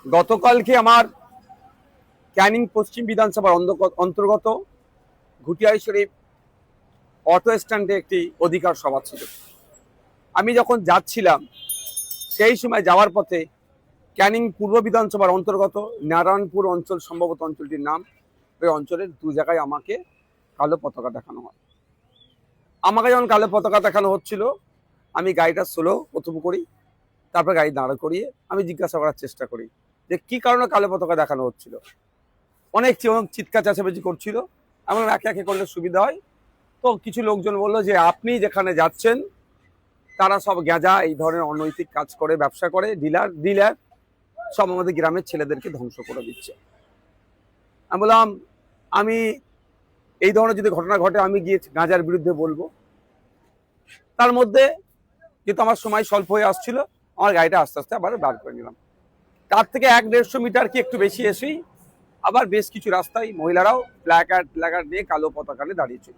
গতকালকে আমার ক্যানিং পশ্চিম বিধানসভার অন্তর্গত ঘুটিয়ারি শরীফ অটো স্ট্যান্ডে একটি অধিকার সভা ছিল। আমি যখন যাচ্ছিলাম সেই সময় যাওয়ার পথে ক্যানিং পূর্ব বিধানসভার অন্তর্গত নারায়ণপুর অঞ্চল, সম্ভবত অঞ্চলটির নাম, ওই অঞ্চলের দু জায়গায় আমাকে কালো পতাকা দেখানো হয়। আমাকে যখন কালো পতাকা দেখানো হচ্ছিল, আমি গাড়িটা স্লো প্রথম করি, তারপর গাড়ি দাঁড়া করিয়ে আমি জিজ্ঞাসা করার চেষ্টা করি যে কি কারণে কালো পতাকা দেখানো হচ্ছিল। অনেক চিৎকার চেঁচামেচি করছিল। এমন একে একে করলে সুবিধা হয়। তো কিছু লোকজন বললো যে আপনি যেখানে যাচ্ছেন তারা সব গেঁজা, এই ধরনের অনৈতিক কাজ করে, ব্যবসা করে, ডিলার সব আমাদের গ্রামের ছেলেদেরকে ধ্বংস করে দিচ্ছে। আমি বললাম আমি এই ধরনের যদি ঘটনা ঘটে আমি গিয়ে গাঁজার বিরুদ্ধে বলবো। তার মধ্যে যেহেতু আমার সময় স্বল্প হয়ে আসছিল, আমার গাড়িটা আস্তে আস্তে আবার বার করে নিলাম। তার থেকে 1-150 মিটার কি একটু বেশি এসেই আবার বেশ কিছু রাস্তায় মহিলারাও প্ল্যাকার্ড নিয়ে কালো পতাকা নিয়ে দাঁড়িয়েছিল।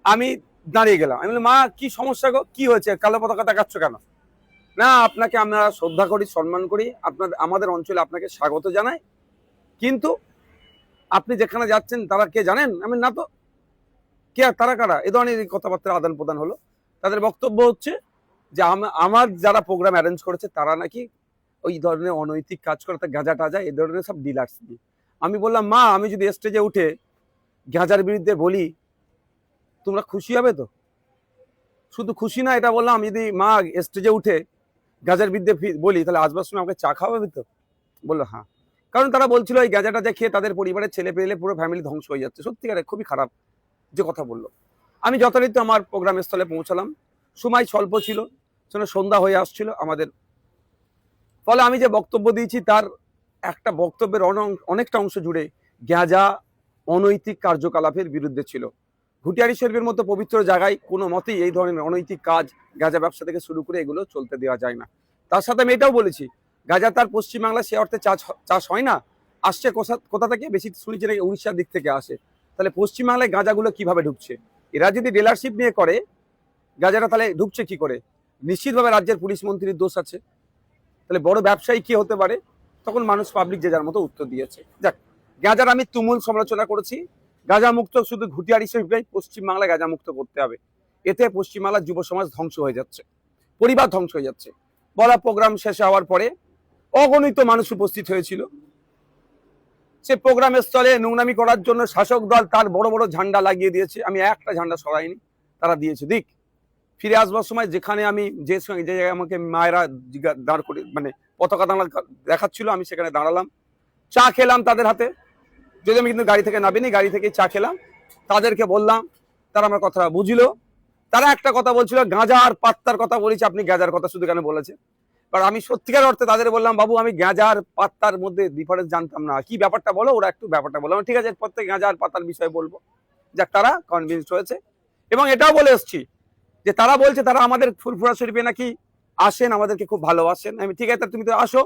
আমি দাঁড়িয়ে গেলাম। আমি বললাম, মা কি সমস্যা গো, কি হয়েছে, কালো পতাকা দেখাচ্ছ কেন? না, আপনাকে আমরা শ্রদ্ধা করি, সম্মান করি, আমাদের অঞ্চলে আপনাকে স্বাগত জানাই, কিন্তু আপনি যেখানে যাচ্ছেন তারা কে জানেন? আমি না তো, কে, তারা কারা? এ ধরনের কথাবার্তা আদান প্রদান হলো। তাদের বক্তব্য হচ্ছে যে আমার যারা প্রোগ্রাম অ্যারেঞ্জ করেছে তারা নাকি ওই ধরনের অনৈতিক কাজ করে, গাঁজা টাজা এ ধরনের সব ডিলার্স দিয়ে। আমি বললাম, মা আমি যদি স্টেজে উঠে গাঁজার বিরুদ্ধে বলি তোমরা খুশি হবে তো? শুধু খুশি না, এটা বললাম, আমি যদি মা স্টেজে উঠে গাঁজার বিরুদ্ধে বলি তাহলে আসবার সময় আমাকে চা খাওয়াবে তো? বললো হ্যাঁ। কারণ তারা বলছিল এই গাঁজা টাজা খেয়ে তাদের পরিবারের ছেলে পেলে পুরো ফ্যামিলি ধ্বংস হয়ে যাচ্ছে। সত্যিকারে খুবই খারাপ যে কথা বললো। আমি যথারীতি আমার প্রোগ্রাম স্থলে পৌঁছালাম। সময় স্বল্প ছিল, সন্ধ্যা হয়ে আসছিল আমাদের। ফলে আমি যে বক্তব্য দিয়েছি তার একটা বক্তব্যের অনেকটা অংশ জুড়ে গাঁজা, অনৈতিক কার্যকলাপের বিরুদ্ধে ছিল। ঘুটিয়ারি শরীফের মতো পবিত্র জায়গায় কোনো মতেই এই ধরনের অনৈতিক কাজ, গাঁজা ব্যবসা থেকে শুরু করে এগুলো চলতে দেওয়া যায় না। তার সাথে আমি এটাও বলেছি, গাঁজা তার পশ্চিমবাংলা সে অর্থে চাষ হয় না, আসছে কোথা থেকে? বেশি শুনেছি নাকি উড়িষ্যার দিক থেকে আসে। তাহলে পশ্চিমবাংলায় গাঁজাগুলো কিভাবে ঢুকছে? এরা যদি ডিলারশিপ নিয়ে করে গাঁজাটা, তাহলে ঢুকছে কি করে? নিশ্চিতভাবে রাজ্যের পুলিশ মন্ত্রীর দোষ আছে। তাহলে বড় ব্যবসায়ী কি হতে পারে? তখন মানুষ পাবলিক যে যার মতো উত্তর দিয়েছে। যাক, গাঁজার আমি তুমুল সমালোচনা করেছি। গাঁজা মুক্ত শুধু ঘুটিয়ারি শরীফেই পশ্চিমবাংলায় গাঁজা মুক্ত করতে হবে। এতে পশ্চিমবাংলার যুব সমাজ ধ্বংস হয়ে যাচ্ছে, পরিবার ধ্বংস হয়ে যাচ্ছে। বলা প্রোগ্রাম শেষ হওয়ার পরে অগণিত মানুষ উপস্থিত হয়েছিল। সে প্রোগ্রামের স্থলে নোংরামি করার জন্য শাসক দল তার বড় বড় ঝান্ডা লাগিয়ে দিয়েছে। আমি একটা ঝান্ডা সরাইনি, তারা দিয়েছে দিক। ফিরে আসবার সময় যেখানে আমি যে জায়গায় আমাকে মায়েরা দাঁড় করে মানে পতাকা দেখাচ্ছিল, আমি সেখানে দাঁড়ালাম, চা খেলাম তাদের হাতে। যদি আমি কিন্তু গাড়ি থেকে নামিনি, গাড়ি থেকে চা খেলাম, তাদেরকে বললাম, তারা আমার কথা বুঝলো। তারা একটা কথা বলছিল, গাঁজা আর পাত্তার কথা বলেছি, আপনি গাঁজার কথা শুধু কেন বলেছে? কারণ আমি সত্যিকার অর্থে তাদের বললাম, বাবু আমি গাঁজা আর পাত্তার মধ্যে ডিফারেন্স জানতাম না, কি ব্যাপারটা বলো। ওরা একটু ব্যাপারটা বললাম, ঠিক আছে এরপর থেকে গাঁজা আর পাতার বিষয়ে বলবো। যাক, তারা কনভিন্সড হয়েছে। এবং এটাও বলে এসছি যে তারা বলছে তারা আমাদের ফুরফুরা শরীফে নাকি আসেন, আমাদেরকে খুব ভালোবাসেন। আমি ঠিক আছে, তুমি তো আসো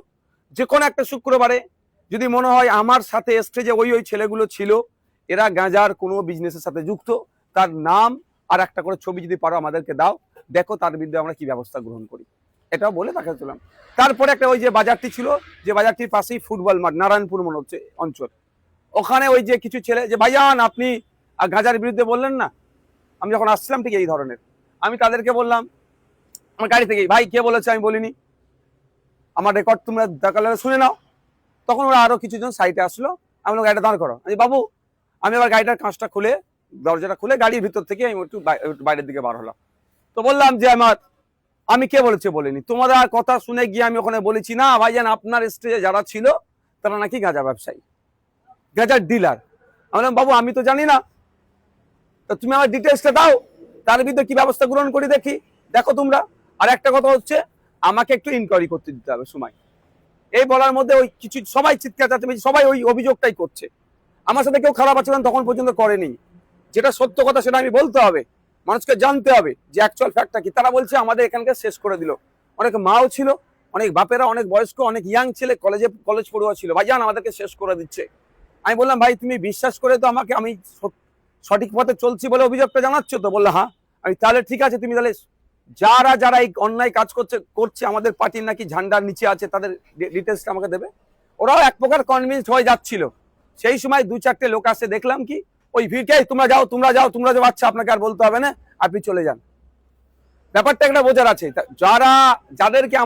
যে কোনো একটা শুক্রবারে। যদি মনে হয় আমার সাথে স্টেজে ওই ছেলেগুলো ছিল, এরা গাঁজার কোনো বিজনেসের সাথে যুক্ত, তার নাম আর একটা করে ছবি যদি পারো আমাদেরকে দাও, দেখো তার বিরুদ্ধে আমরা কি ব্যবস্থা গ্রহণ করি। এটাও বলে তাকে চলাম। তারপরে একটা ওই যে বাজারটি ছিল, যে বাজারটির পাশেই ফুটবল মাঠ, নারায়ণপুর মনে হচ্ছে অঞ্চল, ওখানে ওই যে কিছু ছেলে, যে ভাইজান আপনি গাঁজার বিরুদ্ধে বললেন না, আমি যখন আসছিলাম ঠিক এই ধরনের, আমি তাদেরকে বললাম আমার গাড়ি থেকে, ভাই কে বলেছে আমি বলিনি, আমার রেকর্ড তোমরা দেখালে শুনে নাও। তখন ওরা আরো কিছুজন সাইডে আসলো। আমি বললাম গাড়িটা দাঁড় করো। বাবু, আমি আবার গাড়িটার কাঁচটা খুলে, দরজাটা খুলে গাড়ির ভিতর থেকে আমি একটু বাইরের দিকে বার হলাম। তো বললাম যে আমি কে বলেছে বলিনি, তোমাদের কথা শুনে গিয়ে আমি ওখানে বলেছি, না ভাইজান আপনার স্টেজে যারা ছিল তারা নাকি গাঁজা ব্যবসায়ী, গাঁজার ডিলার। আমি বললাম বাবু আমি তো জানি না, তো তুমি আমার ডিটেলসটা দাও, তার বিরুদ্ধে কি ব্যবস্থা গ্রহণ করি দেখি, দেখো তোমরা। আর একটা কথা হচ্ছে, আমাকে একটু ইনকোয়ারি করতে দিতে হবে সময়। এই বলার মধ্যে ওই কিছু সবাই চিৎকার চাচ্ছি, সবাই ওই অভিযোগটাই করছে। আমার সাথে কেউ খারাপ আচরণ তখন পর্যন্ত করেনি। যেটা সত্য কথা সেটা আমি বলতে হবে, মানুষকে জানতে হবে যে অ্যাকচুয়াল ফ্যাক্টটা কি। তারা বলছে আমাদের এখানকার শেষ করে দিল। অনেক মাও ছিল, অনেক বাপেরা, অনেক বয়স্ক, অনেক ইয়াং ছেলে, কলেজ পড়ুয়া ছিল, ভাইজান আমাদেরকে শেষ করে দিচ্ছে। আমি বললাম ভাই তুমি বিশ্বাস করে তো আমাকে আমি সঠিক পথে চলছি বলে অভিযোগটা জানাচ্ছ তো? বললো হ্যাঁ। আমি তাহলে ঠিক আছে, তুমি তাহলে যারা যারা এই অন্যায় কাজ করছে আমাদের পার্টির নাকি ঝান্ডার নিচে আছে, তাদের ডিটেলসটা আমাকে দেবে। ওরাও এক প্রকার কনভিন্স হয়ে যাচ্ছিল। সেই সময় 2-4টে লোক আসে, দেখলাম কি ওই ভিড়কে, তোমরা যাও তোমরা যাও তোমরা যাও, আচ্ছা আপনাকে আর বলতে হবে না, আপনি চলে যান। ব্যাপারটা একটা বোঝার আছে। যাদেরকে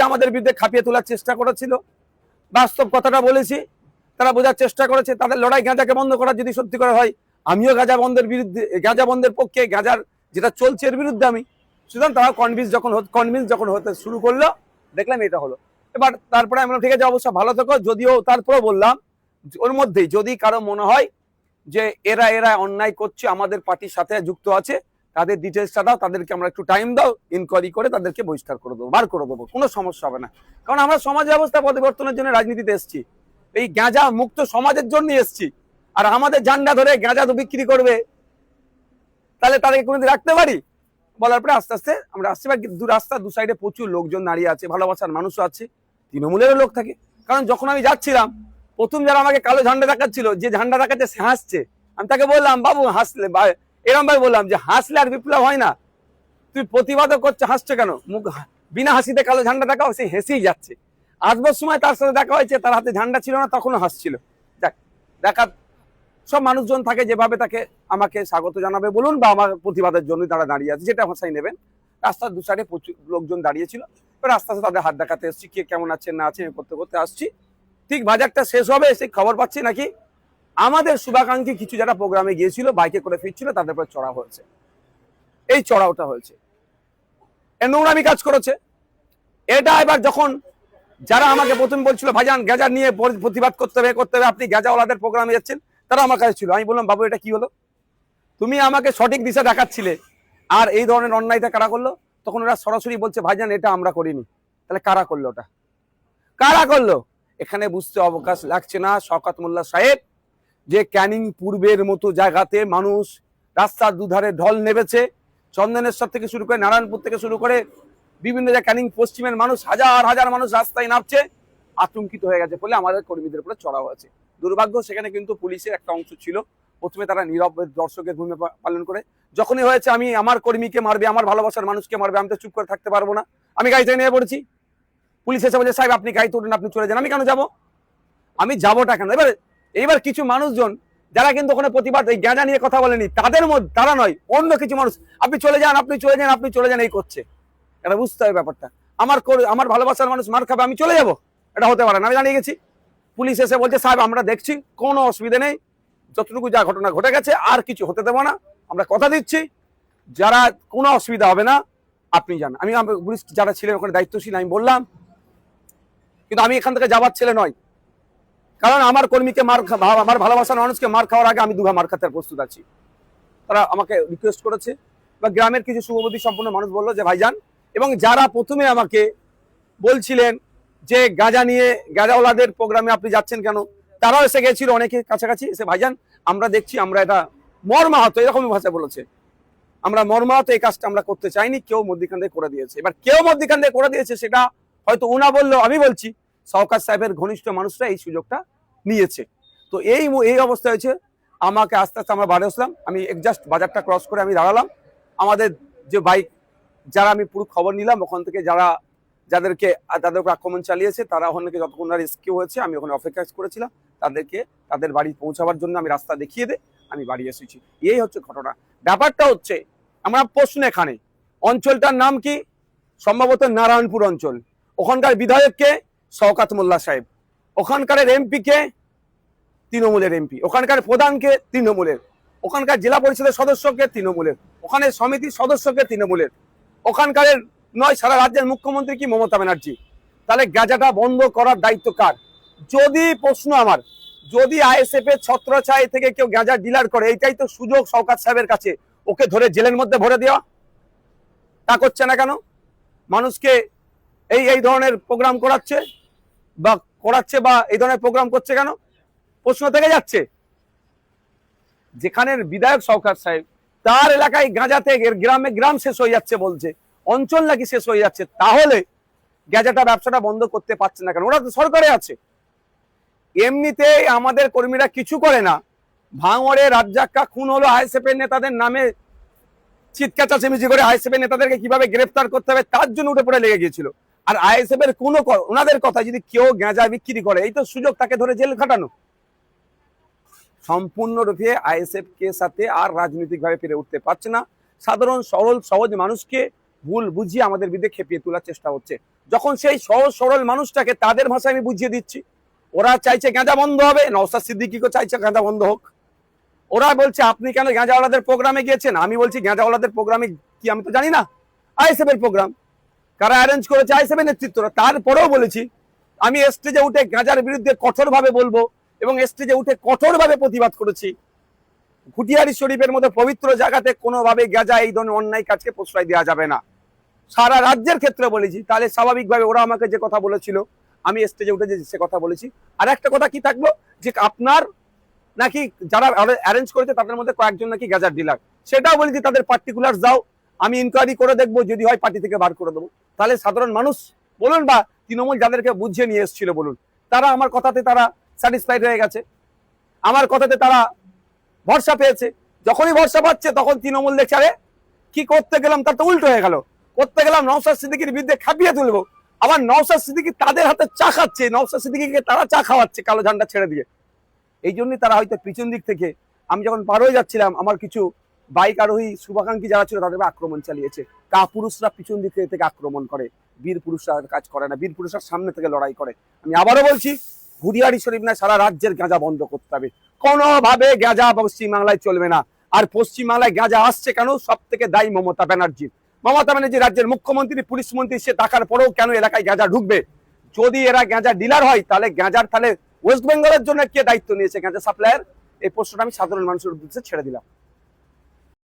আমাদের বিরুদ্ধে খাপিয়ে তোলার চেষ্টা করেছিল, বাস্তব কথাটা বলেছি, তারা বোঝার চেষ্টা করেছে। তাদের লড়াই গাঁজাকে বন্ধ করার যদি সত্যি করে হয়, আমিও গাঁজা বন্ধের পক্ষে, গাঁজার যেটা চলছে এর বিরুদ্ধে আমি। সুতরাং তারা কনভিন্স যখন হতে শুরু করলো, দেখলাম এটা হলো। এবার তারপরে আমি বললাম ঠিক আছে, অবশ্য ভালো থেকো। যদিও তারপরে বললাম ওর মধ্যেই যদি কারো মনে হয় যে এরা অন্যায় করছে, আমাদের পার্টির সাথে যুক্ত আছে, তাদের ডিটেলসটা দাও, তাদেরকে আমরা একটু টাইম দাও, ইনকোয়ারি করে তাদেরকে বহিষ্কার করে দেবো, বার করে দেবো, কোনো সমস্যা হবে না। কারণ আমরা সমাজ ব্যবস্থা পরিবর্তনের জন্য রাজনীতিতে এসেছি, এই গাঁজা মুক্ত সমাজের জন্য এসেছি। আর আমাদের ঝান্ডা ধরে গাঁজা তো বিক্রি করবে, তাহলে তাদেরকে কোনোদিন রাখতে পারি? বলার পরে আস্তে আস্তে আমরা আসছি। রাস্তা দু সাইডে প্রচুর লোকজন দাঁড়িয়ে আছে, ভালোবাসার মানুষও আছে, তৃণমূলেরও লোক থাকে। কারণ যখন আমি যাচ্ছিলাম, প্রথম যারা আমাকে কালো ঝান্ডা দেখাচ্ছিল, যে ঝান্ডা দেখাচ্ছে সে হাসছে। আমি তাকে বললাম, বাবু হাসলে, এরম ভাই বললাম যে হাসলে আর বিপ্লব হয় না, তুই প্রতিবাদও করছে, হাসছো কেন? মুখ বিনা হাসিতে কালো ঝান্ডা দেখাও, সে হেসেই যাচ্ছে। আসবার সময় তার সাথে দেখা হয়েছে, তার হাতে ঝান্ডা ছিল না, তখনও হাসছিল। দেখা সব মানুষজন থাকে যেভাবে তাকে আমাকে স্বাগত জানাবে বলুন, বা আমার প্রতিবাদের জন্য তারা দাঁড়িয়ে আছে, যেটা ভাষায় নেবেন। রাস্তার দু সাইডে প্রচুর লোকজন দাঁড়িয়েছিল। এবার আস্তে আস্তে তাদের হাত দেখাতে এসেছি, কে কেমন আছে না আছে করতে করতে আসছি। ঠিক বাজারটা শেষ হবে, সেই খবর পাচ্ছি নাকি আমাদের শুভাকাঙ্ক্ষী কিছু যারা প্রোগ্রামে গিয়েছিল, বাইকে করে ফিরছিল, তাদের উপর চড়া হয়েছে। এই চড়াওটা হয়েছে, নোংরামি কাজ করেছে। এটা এবার যখন যারা আমাকে প্রথম বলছিল ভাইজান গাঁজা নিয়ে প্রতিবাদ করতে হবে, আপনি গাঁজাওয়ালাদের প্রোগ্রামে যাচ্ছেন, তারা আমার কাছে ছিল। আমি বললাম, বাবু এটা কি হলো? তুমি আমাকে সঠিক দিশা দেখাচ্ছিলে, আর এই ধরনের অন্যায়টা কারা করলো? তখন ওরা সরাসরি বলছে ভাইজান এটা আমরা করিনি। তাহলে কারা করলো? ওটা কারা করলো? এখানে বুঝতে অবকাশ লাগছে না শওকত মোল্লা সাহেব, যে ক্যানিং পূর্বের মতো জায়গাতে মানুষ রাস্তার দুধারে ঢল নেমেছে। চন্দনেশ্বর থেকে শুরু করে, নারায়ণপুর থেকে শুরু করে বিভিন্ন জায়গায় ক্যানিং পশ্চিমের মানুষ, হাজার হাজার মানুষ রাস্তায় নামছে, আতঙ্কিত হয়ে গেছে বলে আমাদের কর্মীদের উপরে চড়া হয়েছে। দুর্ভাগ্য, সেখানে কিন্তু পুলিশের একটা অংশ ছিল। প্রথমে তারা নীরব দর্শকের ভূমিকা পালন করে, যখনই হয়েছে আমি আমার কর্মীকে মারবে, আমার ভালোবাসার মানুষকে মারবে, আমি তো চুপ করে থাকতে পারবো না। আমি গাড়িতে নিয়ে পড়েছি। পুলিশ এসে বলছে সাহেব আপনি গাড়িতে উঠেন, আপনি চলে যান। আমি কেন যাব? আমি যাবোটা কেন? এবার কিছু মানুষজন যারা কিন্তু ওখানে প্রতিবাদ এই গাঁজা নিয়ে কথা বলেনি, তাদের মধ্যে, তারা নয়, অন্য কিছু মানুষ আপনি চলে যান, আপনি চলে যান, আপনি চলে যান এই করছে। এটা বুঝতে হবে ব্যাপারটা। আমার ভালোবাসার মানুষ মার খাবে, আমি চলে যাব? এটা হতে পারে না। আমি জানিয়ে গেছি। পুলিশ এসে বলছে সাহেব আমরা দেখছি, কোনো অসুবিধা নেই, যতটুকু যা ঘটনা ঘটে গেছে আর কিছু হতে দেবো না, আমরা কথা দিচ্ছি, যারা কোনো অসুবিধা হবে না, আপনি যান। আমি পুলিশ যারা ছিলেন ওখানে দায়িত্বশীল, আমি বললাম, কিন্তু আমি এখান থেকে যাবার ছেলে নয়। কারণ আমার কর্মীকে আমার ভালোবাসার মানুষকে মার খাওয়ার আগে আমি দুঘা মার খাতে প্রস্তুত আছি। তারা আমাকে রিকোয়েস্ট করেছে, বা গ্রামের কিছু শুভবুদ্ধি সম্পন্ন মানুষ বললো যে ভাইজান, এবং যারা প্রথমে আমাকে বলছিলেন যে গাঁজাওয়ালাদের প্রোগ্রামে আপনি যাচ্ছেন কেন, তারাও এসে গেছিল অনেকে কাছাকাছি এসে, ভাইজান আমরা দেখছি, আমরা এটা মর্মাহত, এরকমই ভাষা বলেছে, আমরা মর্মাহত, এই কাজটা আমরা করতে চাইনি, কেউ মধ্যিখান থেকে করে দিয়েছে। এবার কেউ মধ্যিখান থেকে করে দিয়েছে সেটা হয়তো উনা বললেও আমি বলছি শওকত সাহেবের ঘনিষ্ঠ মানুষরা এই সুযোগটা নিয়েছে। তো এই অবস্থা হয়েছে। আমাকে আস্তে আস্তে আমরা বাড়ি আসলাম, আমি জাস্ট বাজারটা ক্রস করে আমি দাঁড়ালাম। আমাদের যে বাইক, যারা আমি পুরো খবর নিলাম ওখান থেকে, তাদের উপর আক্রমণ চালিয়েছে, তারা ওখান থেকে যতক্ষণ রেস্কিউ হয়েছে, আমি ওখানে অপেক্ষা করেছিলাম তাদেরকে তাদের বাড়ি পৌঁছাবার জন্য। আমি রাস্তা দেখিয়ে আমি বাড়ি এসেছি। এই হচ্ছে ঘটনা। ব্যাপারটা হচ্ছে, আমরা প্রশ্ন এখানে, অঞ্চলটার নাম কি? সম্ভবত নারায়ণপুর অঞ্চল। ওখানকার বিধায়ককে শওকত মোল্লা সাহেব, ওখানকার এমপি কে তৃণমূলের এমপি, ওখানকার প্রধানকে তৃণমূলের, ওখানকার জেলা পরিষদের সদস্যকে তৃণমূলের, ওখানে সমিতির সদস্যকে তৃণমূলের, ওখানকার নয় সারা রাজ্যের মুখ্যমন্ত্রী কি মমতা ব্যানার্জি। তাহলে গাঁজাটা বন্ধ করার দায়িত্ব কার? প্রশ্ন আমার, যদি আইএসএফ এর ছত্রছায়া থেকে কেউ গাঁজা ডিলার করে, এইটাই তো সুযোগ শওকত সাহেবের কাছে, ওকে ধরে জেলের মধ্যে ভরে দেওয়া। তা করছে না কেন? মানুষকে এই ধরনের প্রোগ্রাম করাচ্ছে বা এই ধরনের প্রোগ্রাম করছে কেন? প্রশ্ন থেকে যাচ্ছে। যেখানের বিধায়ক শওকত সাহেব, তার এলাকায় গাঁজাতে গ্রাম শেষ হয়ে যাচ্ছে বলছে, অঞ্চল নাকি শেষ হয়ে যাচ্ছে, তাহলে গাঁজাটা ব্যবসাটা বন্ধ করতে পারছে না কেন? ওরা তো সরকারে আছে। এমনিতেই আমাদের কর্মীরা কিছু করে না। ভাঙড়ে রাজ্জাক্কা খুন হলো আইএসএফ এর নেতাদের নামে, চিৎকার চাচামেচি করে আইএসএফ এর নেতাদেরকে কিভাবে গ্রেফতার করতে হবে তার জন্য উঠে পড়ে লেগে গিয়েছিল। আর আইএসএফ এর কোনো ওনাদের কথা যদি কেউ গাঁজা বিক্রি করে, এই তো সুযোগ তাকে ধরে জেল খাটানো। সম্পূর্ণরূপে আইএসএফ কে সাথে আর রাজনৈতিক ভাবে পেরে উঠতে পারছে না। সাধারণ সরল সহজ মানুষকে ভুল বুঝিয়ে আমাদের বিরুদ্ধে খেপিয়ে তোলার চেষ্টা হচ্ছে। যখন সেই সহজ সরল মানুষটাকে তাদের ভাষায় আমি বুঝিয়ে দিচ্ছি, ওরা চাইছে গাঁজা বন্ধ হবে, নওশাদ সিদ্দিকীও চাইছে গাঁজা বন্ধ হোক। ওরা বলছে আপনি কেন গাঁজাওয়ালাদের প্রোগ্রামে গিয়েছেন? আমি বলছি গাঁজাওয়ালাদের প্রোগ্রামে কি আমি তো জানি না, আইএসএফ এর প্রোগ্রাম, কারা অ্যারেঞ্জ করেছে আইএসএফ এর নেতৃত্বরা। তারপরেও বলেছি আমি স্টেজে উঠে গাঁজার বিরুদ্ধে কঠোরভাবে বলবো এবং স্টেজে উঠে কঠোরভাবে প্রতিবাদ করেছি। ঘুটিয়ারি শরীফের মতো পবিত্র জায়গাতে কোনোভাবে গাঁজা এই ধরনের অন্যায় কাজকে প্রশ্রয় দেওয়া যাবে না। সারা রাজ্যের ক্ষেত্রে বলেছি। তাহলে স্বাভাবিকভাবে ওরা আমাকে যে কথা বলেছিল আমি স্টেজে উঠে যে সে কথা বলেছি। আর একটা কথা কি থাকলো যে আপনার নাকি যারা অ্যারেঞ্জ করেছে তাদের মধ্যে কয়েকজন নাকি গাঁজার ডিলার, সেটাও বলেছি তাদের পার্টিকুলার যাও, আমি ইনকোয়ারি করে দেখবো, যদি হয় পার্টি থেকে বার করে দেবো। তাহলে সাধারণ মানুষ বলুন বা তৃণমূল যাদেরকে বুঝিয়ে নিয়ে এসেছিল বলুন, তারা আমার কথাতে তারা স্যাটিসফাইড হয়ে গেছে, আমার কথাতে তারা ভরসা পেয়েছে। যখনই ভরসা পাচ্ছে তখন তৃণমূল দেখছে আরে কি করতে গেলাম তার তো উল্টো হয়ে গেল, করতে গেলাম নওশাদ সিদ্দিকীর বিরুদ্ধে খাপিয়ে তুলবো, আবার নওশাদ সিদ্দিকী তাদের হাতে চা খাচ্ছে, নওশাদ সিদ্দিকীকে তারা চা খাওয়াচ্ছে কালো ঝান্ডা ছেড়ে দিয়ে। এই জন্যই তারা হয়তো পিছন দিক থেকে, আমি যখন পার হয়ে যাচ্ছিলাম আমার কিছু বাইক আরোহী শুভাকাঙ্ক্ষী যারা ছিল তাদের আক্রমণ চালিয়েছে। কাপুরুষরা পিছন দিক থেকে আক্রমণ করে, বীর পুরুষরা কাজ করে না, বীর পুরুষরা সামনে থেকে লড়াই করে। আমি আবারও বলছি ঘুরিয়ারি শরীফ না, সারা রাজ্যের গাঁজা বন্ধ করতে হবে। কোনোভাবে গাঁজা পশ্চিমবাংলায় চলবে না। আর পশ্চিমবাংলায় গাঁজা আসছে কেন? সব থেকে দায়ী মমতা ব্যানার্জি। মমতা ব্যানার্জি রাজ্যের মুখ্যমন্ত্রী, পুলিশ মন্ত্রী, সে টাকার পরেও কেন এলাকায় গাঁজা ঢুকবে? যদি এরা গাঁজা ডিলার হয় তাহলে গাঁজার তাহলে ওয়েস্ট বেঙ্গলের জন্য কে দায়িত্ব নিয়েছে গাঁজা সাপ্লাইয়ের? এই প্রশ্নটা আমি সাধারণ মানুষের উদ্দেশ্যে ছেড়ে দিলাম।